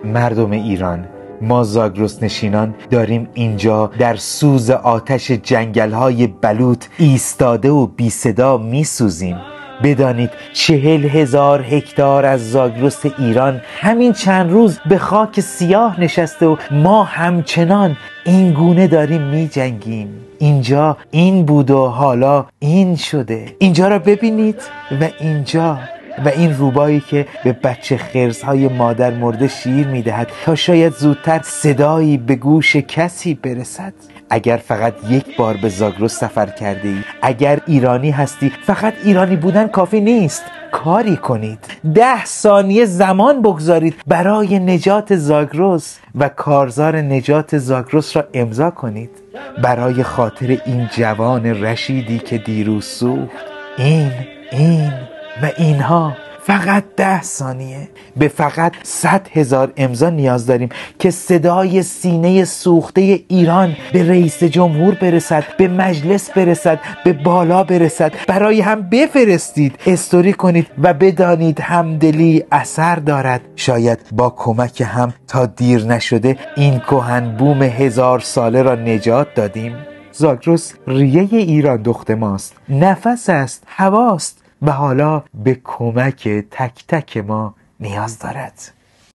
مردم ایران، ما زاگرس نشینان داریم اینجا در سوز آتش جنگل‌های بلوط ایستاده و بی صدا می سوزیم. بدانید 40,000 هکتار از زاگرس ایران همین چند روز به خاک سیاه نشسته و ما همچنان این گونه داریم می جنگیم. اینجا این بود و حالا این شده. اینجا را ببینید و اینجا و این روبایی که به بچه خرس‌های مادر مرده شیر می‌دهد تا شاید زودتر صدایی به گوش کسی برسد. اگر فقط یک بار به زاگرس سفر کرده ای، اگر ایرانی هستی، فقط ایرانی بودن کافی نیست. کاری کنید. 10 ثانیه زمان بگذارید برای نجات زاگرس و کارزار نجات زاگرس را امضا کنید. برای خاطر این جوان رشیدی که دیروز سوخت. این و اینها. فقط 10 ثانیه. به فقط 100,000 امضا نیاز داریم که صدای سینه سوخته ایران به رئیس جمهور برسد، به مجلس برسد، به بالا برسد. برای هم بفرستید، استوری کنید و بدانید همدلی اثر دارد. شاید با کمک هم تا دیر نشده این کهن بوم 1000 ساله را نجات دادیم. زاگرس ریه ایران دخت ماست، نفس است، هواست و حالا به کمک تک تک ما نیاز دارد.